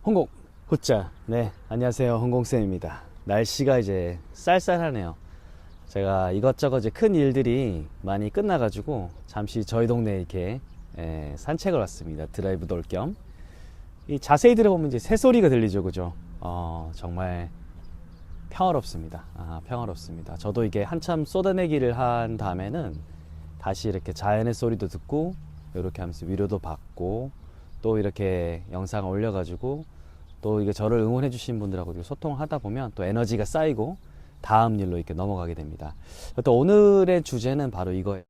홍콩 후짜. 네, 안녕하세요. 홍콩쌤입니다. 날씨가 이제 쌀쌀하네요. 제가 이것저것 이제 큰 일들이 많이 끝나가지고 잠시 저희 동네에 이렇게 산책을 왔습니다. 드라이브 돌 겸. 이 자세히 들어보면 이제 새소리가 들리죠, 그죠? 정말 평화롭습니다. 평화롭습니다. 저도 이게 한참 쏟아내기를 한 다음에는 다시 이렇게 자연의 소리도 듣고 이렇게 하면서 위로도 받고 또 이렇게 영상을 올려가지고 또 이게 저를 응원해 주신 분들하고 소통을 하다 보면 또 에너지가 쌓이고 다음 일로 이렇게 넘어가게 됩니다. 또 오늘의 주제는 바로 이거예요.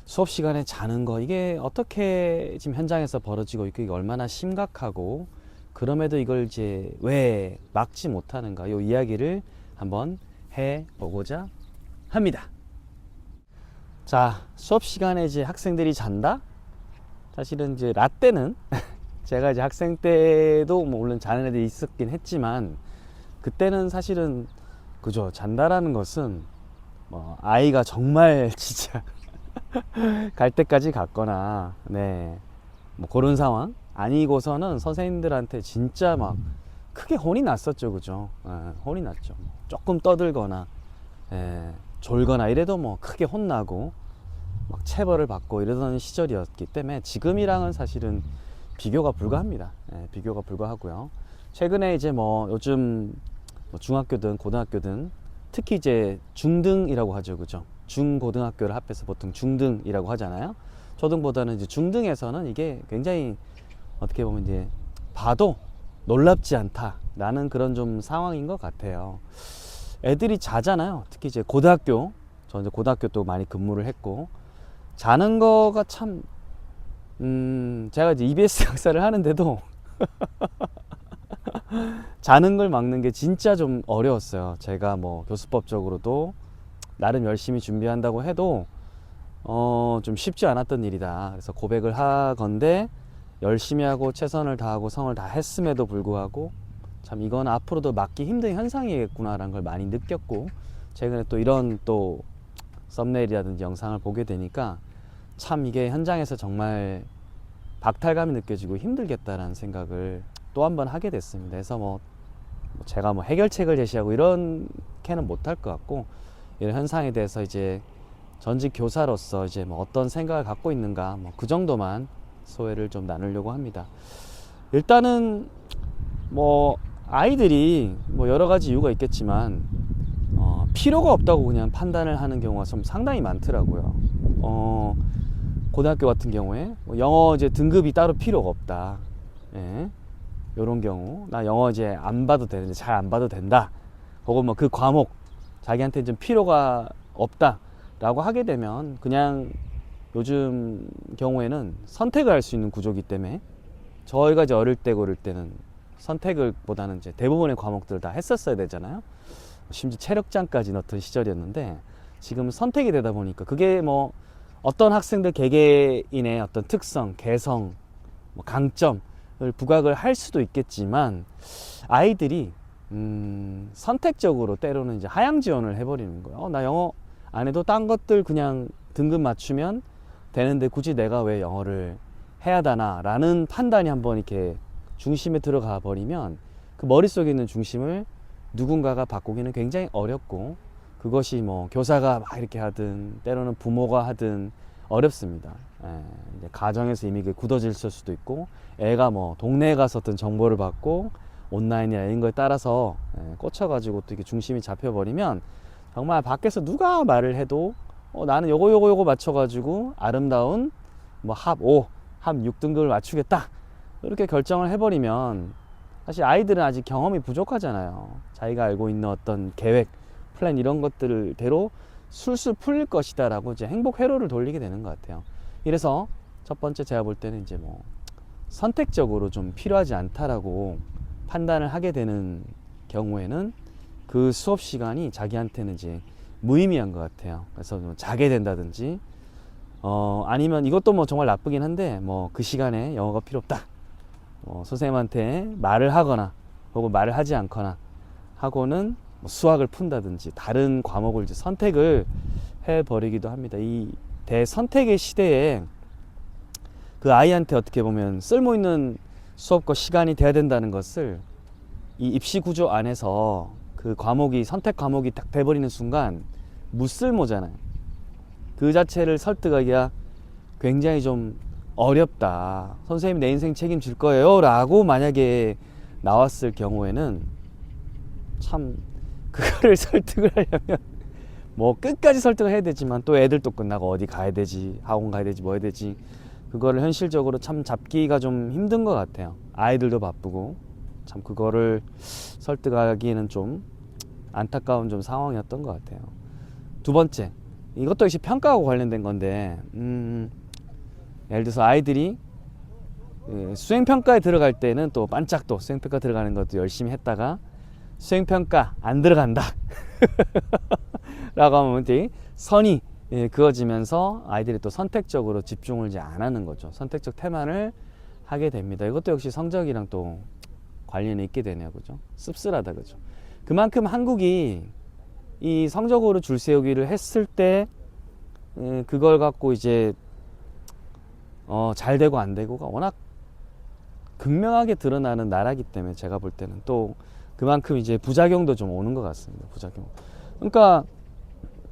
수업 시간에 자는 거, 이게 어떻게 지금 현장에서 벌어지고 있고 이게 얼마나 심각하고 그럼에도 이걸 이제 왜 막지 못하는가, 이 이야기를 한번 해보고자 합니다. 자, 수업 시간에 이제 학생들이 잔다? 사실은 이제 라떼는 제가 이제 학생 때도 뭐 물론 자는 애들이 있었긴 했지만 그때는 사실은 그죠, 잔다라는 것은 뭐 아이가 정말 진짜 갈 때까지 갔거나 뭐 그런 상황 아니고서는 선생님들한테 진짜 막 크게 혼이 났었죠, 그죠? 혼이 났죠. 조금 떠들거나 졸거나 이래도 뭐 크게 혼나고 막 체벌을 받고 이러던 시절이었기 때문에 지금이랑은 사실은 비교가 불가합니다. 비교가 불가하고요. 최근에 이제 뭐 요즘 뭐 중학교든 고등학교든 특히 이제 중등이라고 하죠, 그죠? 중고등학교를 합해서 보통 중등이라고 하잖아요. 초등보다는 이제 중등에서는 이게 굉장히 어떻게 보면 이제 봐도 놀랍지 않다라는 그런 좀 상황인 것 같아요. 애들이 자잖아요. 특히 이제 고등학교, 저 이제 고등학교 또 많이 근무를 했고 자는 거가 참 제가 이제 EBS 강사를 하는데도 자는 걸 막는 게 진짜 좀 어려웠어요. 제가 뭐 교수법적으로도 나름 열심히 준비한다고 해도 좀 쉽지 않았던 일이다. 그래서 고백을 하건대 열심히 하고 최선을 다하고 성을 다했음에도 불구하고 참 이건 앞으로도 막기 힘든 현상이겠구나라는 걸 많이 느꼈고, 최근에 또 이런 또 썸네일이라든지 영상을 보게 되니까 참 이게 현장에서 정말 박탈감이 느껴지고 힘들겠다라는 생각을 또 한 번 하게 됐습니다. 그래서 뭐 제가 뭐 해결책을 제시하고 이렇게는 못할 것 같고, 이런 현상에 대해서 이제 전직 교사로서 이제 뭐 어떤 생각을 갖고 있는가, 뭐 그 정도만 소회를 좀 나누려고 합니다. 일단은 뭐 아이들이 뭐 여러 가지 이유가 있겠지만 필요가 없다고 그냥 판단을 하는 경우가 좀 상당히 많더라고요. 고등학교 같은 경우에 뭐 영어 이제 등급이 따로 필요가 없다. 요런 경우, 나 영어 이제 안 봐도 되는데 잘 안 봐도 된다. 혹은 뭐 그 과목 자기한테 좀 필요가 없다 라고 하게 되면 그냥 요즘 경우에는 선택을 할 수 있는 구조이기 때문에, 저희가 이제 어릴 때 그럴 때는 선택을 보다는 이제 대부분의 과목들을 다 했었어야 되잖아요. 심지어 체력장까지 넣던 시절이었는데 지금 선택이 되다 보니까 그게 뭐 어떤 학생들 개개인의 어떤 특성, 개성, 뭐 강점을 부각을 할 수도 있겠지만 아이들이 선택적으로 때로는 이제 하향 지원을 해버리는 거예요. 나 영어 안 해도 딴 것들 그냥 등급 맞추면 되는데 굳이 내가 왜 영어를 해야 되나 라는 판단이 한번 이렇게 중심에 들어가 버리면 그 머릿속에 있는 중심을 누군가가 바꾸기는 굉장히 어렵고, 그것이 뭐 교사가 막 이렇게 하든 때로는 부모가 하든 어렵습니다. 이제 가정에서 이미 굳어질 수도 있고, 애가 뭐 동네에 가서 어떤 정보를 받고 온라인이나 이런 거에 따라서 꽂혀가지고 또 이렇게 중심이 잡혀버리면 정말 밖에서 누가 말을 해도 나는 요거 맞춰가지고 아름다운 뭐 합 5, 합 6등급을 맞추겠다 이렇게 결정을 해버리면 사실 아이들은 아직 경험이 부족하잖아요. 자기가 알고 있는 어떤 계획, 플랜 이런 것들을 대로 술술 풀릴 것이다 라고 이제 행복 회로를 돌리게 되는 것 같아요. 이래서 첫 번째 제가 볼 때는 이제 뭐 선택적으로 좀 필요하지 않다라고 판단을 하게 되는 경우에는 그 수업 시간이 자기한테는 이제 무의미한 것 같아요. 그래서 좀 자게 된다든지 아니면 이것도 뭐 정말 나쁘긴 한데 뭐 그 시간에 영어가 필요 없다, 선생님한테 말을 하거나 혹은 말을 하지 않거나 하고는 뭐 수학을 푼다든지 다른 과목을 이제 선택을 해버리기도 합니다. 이 대선택의 시대에 그 아이한테 어떻게 보면 쓸모있는 수업과 시간이 돼야 된다는 것을 이 입시 구조 안에서 그 과목이 선택 과목이 딱 돼버리는 순간 무쓸모잖아요. 그 자체를 설득하기가 굉장히 좀 어렵다. 선생님 내 인생 책임질 거예요 라고 만약에 나왔을 경우에는 참 그거를 설득을 하려면 뭐 끝까지 설득을 해야 되지만 또 애들도 끝나고 어디 가야 되지, 학원 가야 되지, 뭐 해야 되지, 그거를 현실적으로 참 잡기가 좀 힘든 것 같아요. 아이들도 바쁘고 참 그거를 설득하기에는 좀 안타까운 좀 상황이었던 것 같아요. 두 번째, 이것도 역시 평가하고 관련된 건데 예를 들어서 아이들이 수행평가에 들어갈 때는 또 반짝 또 수행평가 들어가는 것도 열심히 했다가 수행평가 안 들어간다 라고 하면 이제 선이 그어지면서 아이들이 또 선택적으로 집중을 이제 안 하는 거죠. 선택적 태만을 하게 됩니다. 이것도 역시 성적이랑 또 관련이 있게 되네요. 그죠? 씁쓸하다. 그죠? 그만큼 한국이 이 성적으로 줄 세우기를 했을 때 그걸 갖고 이제 잘 되고 안 되고가 워낙 극명하게 드러나는 나라기 때문에 제가 볼 때는 또 그만큼 이제 부작용도 좀 오는 것 같습니다. 부작용. 그러니까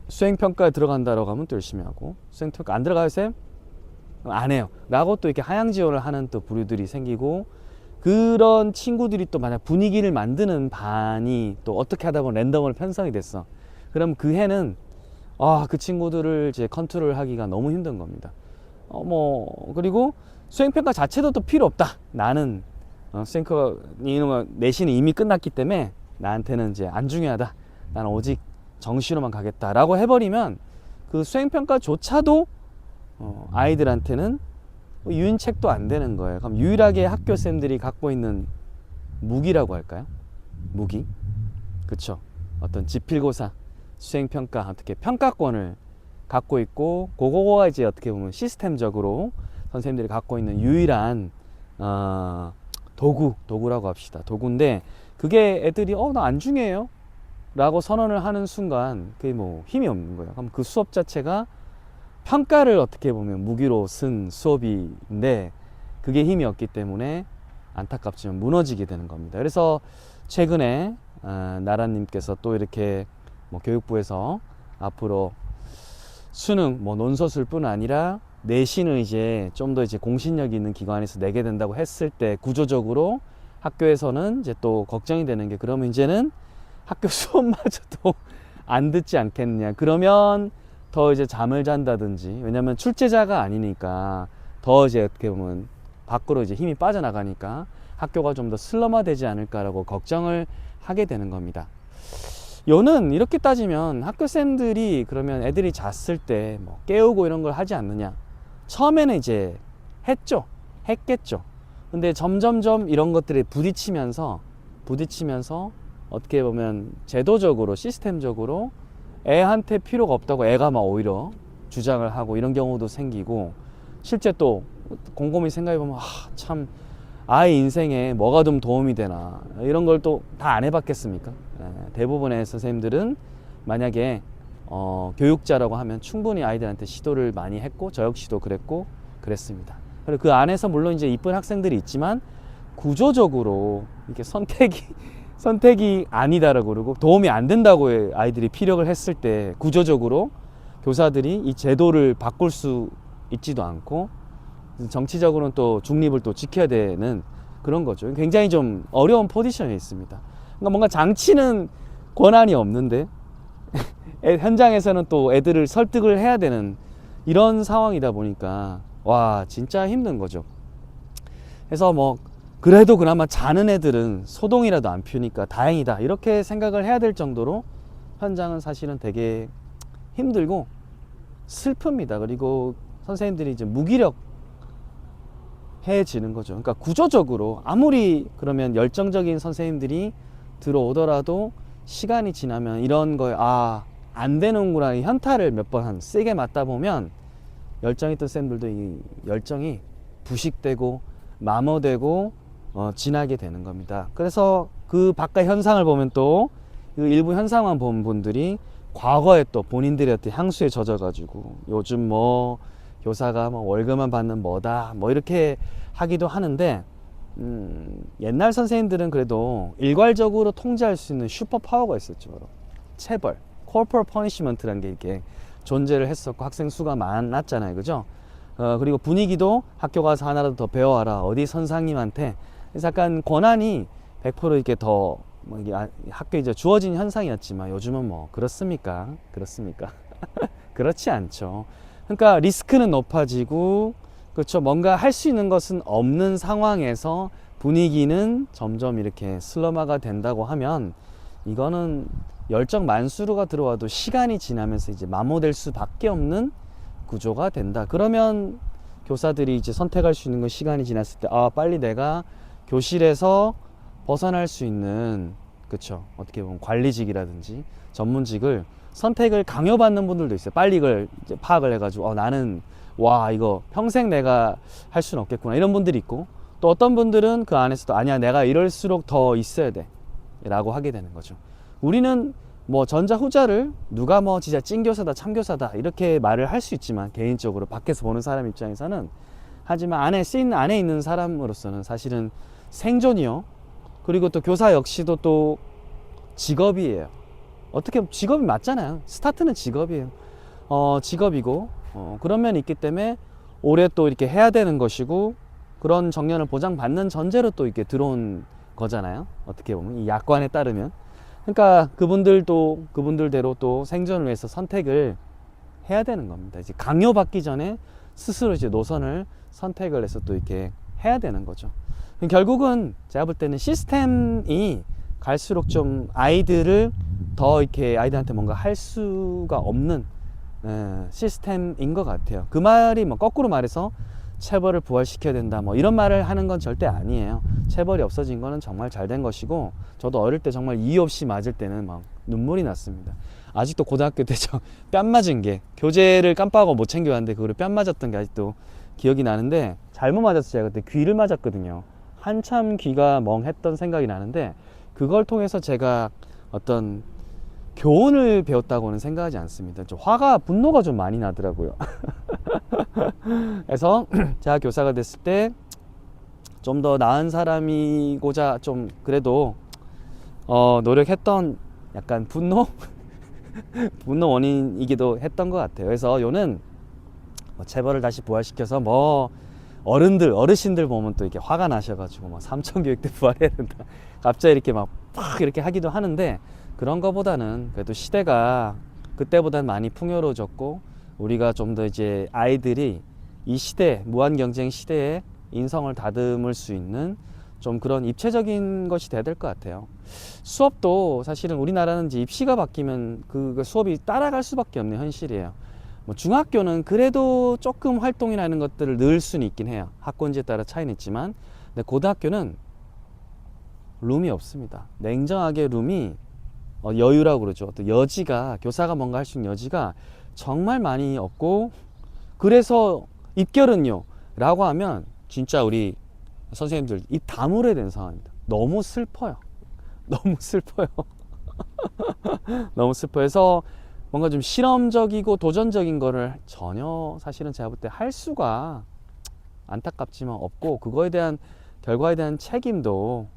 수행평가에 들어간다라고 하면 또 열심히 하고, 수행평가 안 들어가요 쌤? 안 해요 라고 또 이렇게 하향지원을 하는 또 부류들이 생기고, 그런 친구들이 또 만약 분위기를 만드는 반이 또 어떻게 하다 보면 랜덤으로 편성이 됐어. 그럼 그 해는 그 친구들을 이제 컨트롤 하기가 너무 힘든 겁니다. 그리고 수행평가 자체도 또 필요 없다. 나는 수행평가 내신이 이미 끝났기 때문에 나한테는 이제 안 중요하다. 나는 오직 정시로만 가겠다라고 해버리면 그 수행평가조차도 아이들한테는 유인책도 안 되는 거예요. 그럼 유일하게 학교 쌤들이 갖고 있는 무기라고 할까요? 무기, 그쵸? 어떤 지필고사, 수행평가, 어떻게 평가권을 갖고 있고, 그거가 이제 어떻게 보면 시스템적으로 선생님들이 갖고 있는 유일한 도구라고 합시다. 도구인데 그게 애들이 나 안 중요해요 라고 선언을 하는 순간 그게 뭐 힘이 없는 거예요. 그럼 그 수업 자체가 평가를 어떻게 보면 무기로 쓴 수업인데 그게 힘이 없기 때문에 안타깝지만 무너지게 되는 겁니다. 그래서 최근에 나라님께서 또 이렇게 뭐 교육부에서 앞으로 수능 뭐 논서술 뿐 아니라 내신을 이제 좀 더 이제 공신력 있는 기관에서 내게 된다고 했을 때 구조적으로 학교에서는 이제 또 걱정이 되는 게, 그러면 이제는 학교 수업마저도 안 듣지 않겠느냐. 그러면 더 이제 잠을 잔다든지, 왜냐면 출제자가 아니니까 더 이제 어떻게 보면 밖으로 이제 힘이 빠져나가니까 학교가 좀 더 슬럼화 되지 않을까라고 걱정을 하게 되는 겁니다. 요는 이렇게 따지면 학교쌤들이 그러면 애들이 잤을 때 뭐 깨우고 이런 걸 하지 않느냐. 처음에는 이제 했겠죠. 근데 점점점 이런 것들이 부딪히면서 어떻게 보면 제도적으로 시스템적으로 애한테 필요가 없다고 애가 막 오히려 주장을 하고 이런 경우도 생기고, 실제 또 곰곰이 생각해보면 참 아이 인생에 뭐가 좀 도움이 되나 이런 걸 또 다 안 해봤겠습니까? 대부분의 선생님들은 만약에 교육자라고 하면 충분히 아이들한테 시도를 많이 했고, 저 역시도 그랬습니다. 그리고 그 안에서 물론 이제 이쁜 학생들이 있지만 구조적으로 이렇게 선택이 아니다라고 그러고 도움이 안 된다고 아이들이 피력을 했을 때 구조적으로 교사들이 이 제도를 바꿀 수 있지도 않고, 정치적으로는 또 중립을 또 지켜야 되는 그런 거죠. 굉장히 좀 어려운 포지션에 있습니다. 그러니까 뭔가 장치는 권한이 없는데 현장에서는 또 애들을 설득을 해야 되는 이런 상황이다 보니까 진짜 힘든 거죠. 그래서 뭐 그래도 그나마 자는 애들은 소동이라도 안 피우니까 다행이다 이렇게 생각을 해야 될 정도로 현장은 사실은 되게 힘들고 슬픕니다. 그리고 선생님들이 이제 무기력해지는 거죠. 그러니까 구조적으로 아무리 그러면 열정적인 선생님들이 들어오더라도 시간이 지나면 이런 거에 안 되는구나 현타를 몇 번 세게 맞다 보면 열정 있던 쌤들도 이 열정이 부식되고 마모되고 지나게 되는 겁니다. 그래서 그 바깥 현상을 보면 또 일부 현상만 본 분들이 과거에 또 본인들의 어떤 향수에 젖어가지고 요즘 뭐 교사가 뭐 월급만 받는 뭐다 뭐 이렇게 하기도 하는데, 옛날 선생님들은 그래도 일괄적으로 통제할 수 있는 슈퍼 파워가 있었죠. 바로 체벌, corporal punishment라는 게 이렇게 존재를 했었고 학생 수가 많았잖아요, 그죠? 그리고 분위기도 학교 가서 하나라도 더 배워와라, 어디 선생님한테. 그래서 약간 권한이 100% 이렇게 더 뭐 이게 학교에 이제 주어진 현상이었지만 요즘은 뭐 그렇습니까? 그렇습니까? 그렇지 않죠. 그러니까 리스크는 높아지고, 그렇죠. 뭔가 할 수 있는 것은 없는 상황에서 분위기는 점점 이렇게 슬럼화가 된다고 하면 이거는 열정 만수르가 들어와도 시간이 지나면서 이제 마모될 수밖에 없는 구조가 된다. 그러면 교사들이 이제 선택할 수 있는 건 시간이 지났을 때, 아, 빨리 내가 교실에서 벗어날 수 있는, 그쵸, 어떻게 보면 관리직이라든지 전문직을 선택을 강요받는 분들도 있어요. 빨리 이걸 이제 파악을 해가지고 나는 와, 이거 평생 내가 할 수는 없겠구나, 이런 분들이 있고, 또 어떤 분들은 그 안에서도 아니야, 내가 이럴수록 더 있어야 돼 라고 하게 되는 거죠. 우리는 뭐 전자 후자를 누가 뭐 진짜 찐교사다 참교사다 이렇게 말을 할 수 있지만, 개인적으로 밖에서 보는 사람 입장에서는, 하지만 안에 있는 사람으로서는 사실은 생존이요, 그리고 또 교사 역시도 또 직업이에요. 어떻게 보면 직업이 맞잖아요. 스타트는 직업이에요. 직업이고, 그런 면이 있기 때문에 오래 또 이렇게 해야 되는 것이고, 그런 정년을 보장받는 전제로 또 이렇게 들어온 거잖아요. 어떻게 보면 이 약관에 따르면. 그러니까 그분들도 그분들대로 또 생존을 위해서 선택을 해야 되는 겁니다. 이제 강요받기 전에 스스로 이제 노선을 선택을 해서 또 이렇게 해야 되는 거죠. 결국은 제가 볼 때는 시스템이 갈수록 좀 아이들을 더 이렇게 아이들한테 뭔가 할 수가 없는 시스템인 것 같아요. 그 말이 뭐 거꾸로 말해서 체벌을 부활시켜야 된다 뭐 이런 말을 하는 건 절대 아니에요. 체벌이 없어진 거는 정말 잘 된 것이고, 저도 어릴 때 정말 이유 없이 맞을 때는 막 눈물이 났습니다. 아직도 고등학교 때 저 뺨 맞은 게, 교재를 깜빡하고 못 챙겨왔는데 그거를 뺨 맞았던 게 아직도 기억이 나는데, 잘못 맞았어요. 제가 그때 귀를 맞았거든요. 한참 귀가 멍했던 생각이 나는데, 그걸 통해서 제가 어떤 교훈을 배웠다고는 생각하지 않습니다. 좀 분노가 좀 많이 나더라고요. 그래서 제가 교사가 됐을 때 좀 더 나은 사람이고자 좀 그래도 노력했던 약간 분노 원인이기도 했던 것 같아요. 그래서 요는 뭐 체벌을 다시 부활시켜서 뭐 어르신들 보면 또 이렇게 화가 나셔가지고 막 삼천교육 때 부활해야 된다 갑자기 이렇게 막 이렇게 하기도 하는데, 그런 거보다는 그래도 시대가 그때보다는 많이 풍요로워졌고, 우리가 좀 더 이제 아이들이 이 시대, 무한 경쟁 시대에 인성을 다듬을 수 있는 좀 그런 입체적인 것이 돼야 될 것 같아요. 수업도 사실은 우리나라는 이제 입시가 바뀌면 그 수업이 따라갈 수밖에 없는 현실이에요. 뭐 중학교는 그래도 조금 활동이나 이런 것들을 넣을 수는 있긴 해요. 학군지에 따라 차이는 있지만, 근데 고등학교는 룸이 없습니다. 냉정하게 룸이 여유라고 그러죠. 또 여지가, 교사가 뭔가 할 수 있는 여지가 정말 많이 없고, 그래서 입결은요 라고 하면 진짜 우리 선생님들 입 다물어야 되는 상황입니다. 너무 슬퍼요. 너무 슬퍼요. 너무 슬퍼해서 뭔가 좀 실험적이고 도전적인 거를 전혀 사실은 제가 볼 때 할 수가 안타깝지만 없고, 그거에 대한 결과에 대한 책임도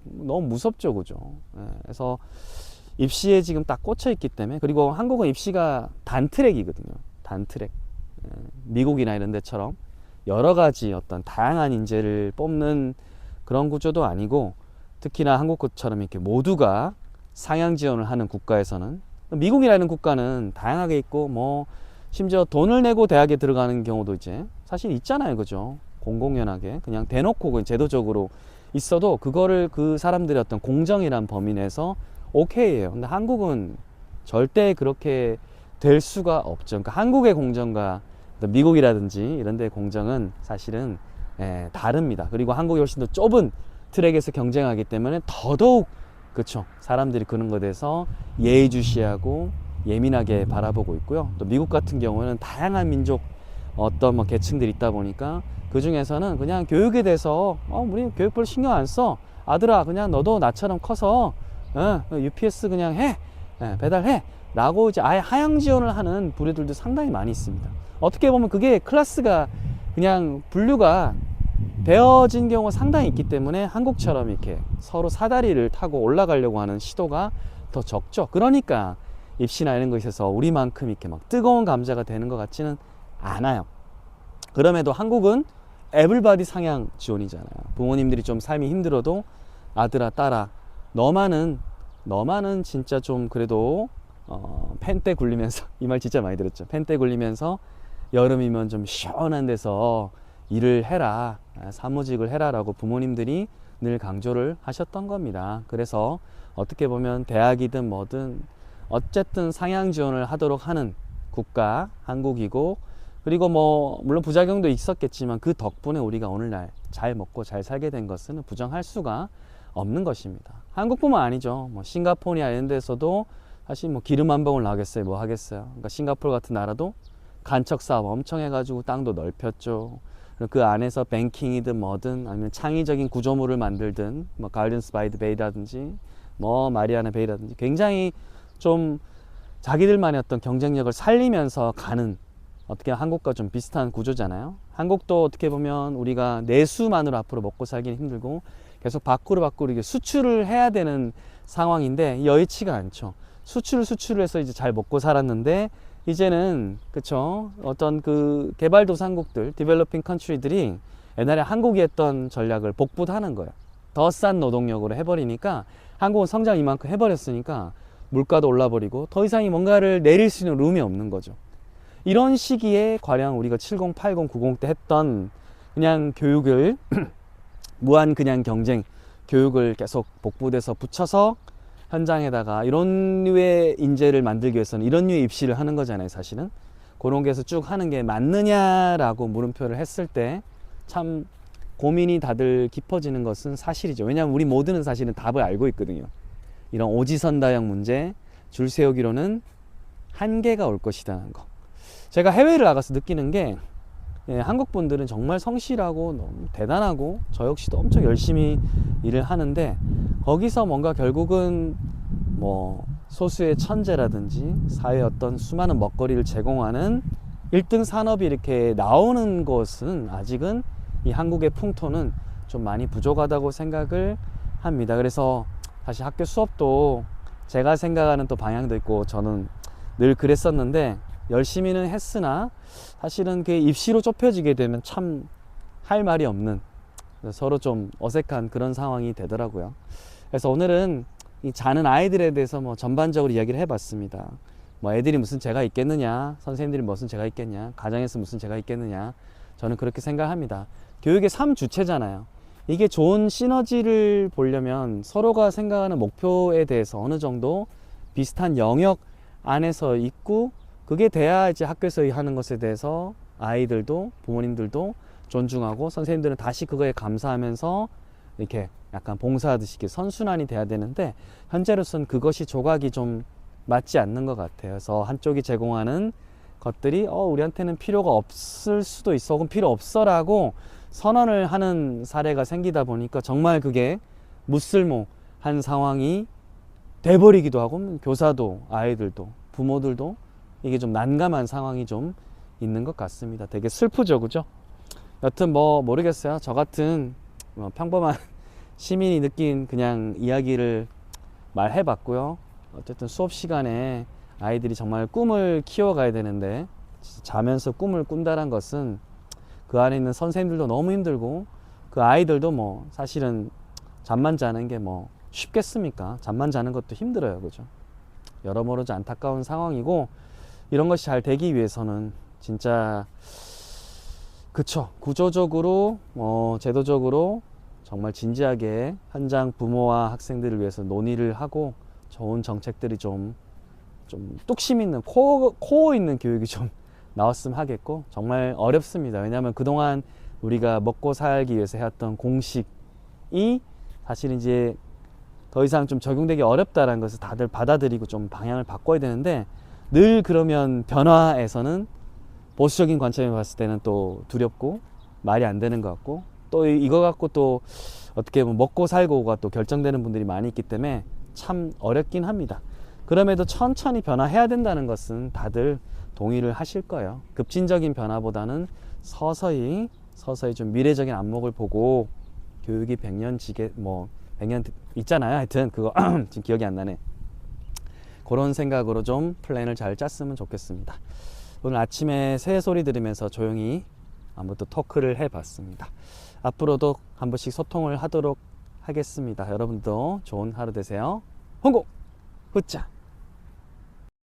너무 무섭죠, 그죠? 그래서 입시에 지금 딱 꽂혀 있기 때문에, 그리고 한국은 입시가 단트랙이거든요. 단트랙. 미국이나 이런 데처럼 여러 가지 어떤 다양한 인재를 뽑는 그런 구조도 아니고, 특히나 한국처럼 이렇게 모두가 상향 지원을 하는 국가에서는, 미국이라는 국가는 다양하게 있고, 뭐 심지어 돈을 내고 대학에 들어가는 경우도 이제 사실 있잖아요, 그죠? 공공연하게 그냥 대놓고 제도적으로 있어도 그거를 그 사람들의 어떤 공정이란 범위 내에서 오케이예요. 근데 한국은 절대 그렇게 될 수가 없죠. 그러니까 한국의 공정과 미국이라든지 이런 데 공정은 사실은 다릅니다. 그리고 한국이 훨씬 더 좁은 트랙에서 경쟁하기 때문에 더더욱, 그렇죠, 사람들이 그런 것에 대해서 예의주시하고 예민하게 바라보고 있고요. 또 미국 같은 경우는 다양한 민족 어떤 뭐 계층들이 있다 보니까 그 중에서는 그냥 교육에 대해서 우리 교육 별로 신경 안 써, 아들아 그냥 너도 나처럼 커서 UPS 그냥 해, 배달해 라고 이제 아예 하향 지원을 하는 부류들도 상당히 많이 있습니다. 어떻게 보면 그게 클래스가 그냥 분류가 되어진 경우가 상당히 있기 때문에 한국처럼 이렇게 서로 사다리를 타고 올라가려고 하는 시도가 더 적죠. 그러니까 입시나 이런 것에서 우리만큼 이렇게 막 뜨거운 감자가 되는 것 같지는 않아요. 그럼에도 한국은 에블바디 상향 지원이잖아요. 부모님들이 좀 삶이 힘들어도 아들아 딸아 너만은 진짜 좀 그래도 펜대 굴리면서 이 말 진짜 많이 들었죠. 펜대 굴리면서 여름이면 좀 시원한 데서 일을 해라, 사무직을 해라라고 부모님들이 늘 강조를 하셨던 겁니다. 그래서 어떻게 보면 대학이든 뭐든 어쨌든 상향 지원을 하도록 하는 국가 한국이고, 그리고 뭐 물론 부작용도 있었겠지만 그 덕분에 우리가 오늘날 잘 먹고 잘 살게 된 것은 부정할 수가 없는 것입니다. 한국뿐만 아니죠. 뭐 싱가포르나 이런 데서도 사실 뭐 기름 한 방울 나겠어요. 뭐 하겠어요. 그러니까 싱가포르 같은 나라도 간척 사업 엄청 해가지고 땅도 넓혔죠. 그 안에서 뱅킹이든 뭐든 아니면 창의적인 구조물을 만들든 뭐 가든스 바이 더 베이라든지 뭐 마리아나 베이라든지 굉장히 좀 자기들만의 어떤 경쟁력을 살리면서 가는, 어떻게 한국과 좀 비슷한 구조잖아요. 한국도 어떻게 보면 우리가 내수만으로 앞으로 먹고 살기는 힘들고 계속 밖으로 이게 수출을 해야 되는 상황인데 여의치가 않죠. 수출을 해서 이제 잘 먹고 살았는데 이제는 그쵸, 어떤 그 개발도상국들 디벨로핑 컨트리들이 옛날에 한국이 했던 전략을 복붙하는 거예요. 더 싼 노동력으로 해버리니까 한국은 성장 이만큼 해버렸으니까 물가도 올라버리고 더 이상이 뭔가를 내릴 수 있는 룸이 없는 거죠. 이런 시기에 과연 우리가 70, 80, 90 때 했던 그냥 교육을 무한 그냥 경쟁 교육을 계속 복붙해서 붙여서 현장에다가 이런 류의 인재를 만들기 위해서는 이런 류의 입시를 하는 거잖아요. 사실은 그런 게서 쭉 하는 게 맞느냐라고 물음표를 했을 때 참 고민이 다들 깊어지는 것은 사실이죠. 왜냐하면 우리 모두는 사실은 답을 알고 있거든요. 이런 오지선다형 문제 줄 세우기로는 한계가 올 것이라는 거. 제가 해외를 나가서 느끼는 게 한국 분들은 정말 성실하고 너무 대단하고 저 역시도 엄청 열심히 일을 하는데 거기서 뭔가 결국은 뭐 소수의 천재라든지 사회의 어떤 수많은 먹거리를 제공하는 1등 산업이 이렇게 나오는 것은 아직은 이 한국의 풍토는 좀 많이 부족하다고 생각을 합니다. 그래서 사실 학교 수업도 제가 생각하는 또 방향도 있고 저는 늘 그랬었는데 열심히는 했으나 사실은 그 입시로 좁혀지게 되면 참 할 말이 없는, 서로 좀 어색한 그런 상황이 되더라고요. 그래서 오늘은 이 자는 아이들에 대해서 뭐 전반적으로 이야기를 해봤습니다. 뭐 애들이 무슨 죄가 있겠느냐, 선생님들이 무슨 죄가 있겠냐, 가정에서 무슨 죄가 있겠느냐, 저는 그렇게 생각합니다. 교육의 3주체잖아요. 이게 좋은 시너지를 보려면 서로가 생각하는 목표에 대해서 어느 정도 비슷한 영역 안에서 있고, 그게 돼야 이제 학교에서 하는 것에 대해서 아이들도 부모님들도 존중하고 선생님들은 다시 그거에 감사하면서 이렇게 약간 봉사하듯이 이렇게 선순환이 돼야 되는데 현재로서는 그것이 조각이 좀 맞지 않는 것 같아요. 그래서 한쪽이 제공하는 것들이 우리한테는 필요가 없을 수도 있어, 혹은 필요 없어라고 선언을 하는 사례가 생기다 보니까 정말 그게 무쓸모한 상황이 돼버리기도 하고, 교사도 아이들도 부모들도 이게 좀 난감한 상황이 좀 있는 것 같습니다. 되게 슬프죠, 그죠? 여튼 뭐 모르겠어요. 저 같은 평범한 시민이 느낀 그냥 이야기를 말해봤고요. 어쨌든 수업 시간에 아이들이 정말 꿈을 키워가야 되는데 자면서 꿈을 꾼다는 것은 그 안에 있는 선생님들도 너무 힘들고 그 아이들도 뭐 사실은 잠만 자는 게 뭐 쉽겠습니까? 잠만 자는 것도 힘들어요, 그죠? 여러모로 안타까운 상황이고, 이런 것이 잘 되기 위해서는 진짜 그쵸, 구조적으로 제도적으로 정말 진지하게 현장 부모와 학생들을 위해서 논의를 하고 좋은 정책들이 좀 뚝심 있는 코어 있는 교육이 좀 나왔으면 하겠고, 정말 어렵습니다. 왜냐하면 그동안 우리가 먹고 살기 위해서 해왔던 공식이 사실 이제 더 이상 좀 적용되기 어렵다는 것을 다들 받아들이고 좀 방향을 바꿔야 되는데, 늘 그러면 변화에서는 보수적인 관점에 봤을 때는 또 두렵고 말이 안 되는 것 같고, 또 이거 갖고 또 어떻게 보면 먹고 살고가 또 결정되는 분들이 많이 있기 때문에 참 어렵긴 합니다. 그럼에도 천천히 변화해야 된다는 것은 다들 동의를 하실 거예요. 급진적인 변화보다는 서서히 서서히 좀 미래적인 안목을 보고 교육이 100년 지게 100년 있잖아요. 하여튼 그거 지금 기억이 안 나네. 그런 생각으로 좀 플랜을 잘 짰으면 좋겠습니다. 오늘 아침에 새 소리 들으면서 조용히 한번 또 토크를 해봤습니다. 앞으로도 한 번씩 소통을 하도록 하겠습니다. 여러분도 좋은 하루 되세요. 홍고 후짜.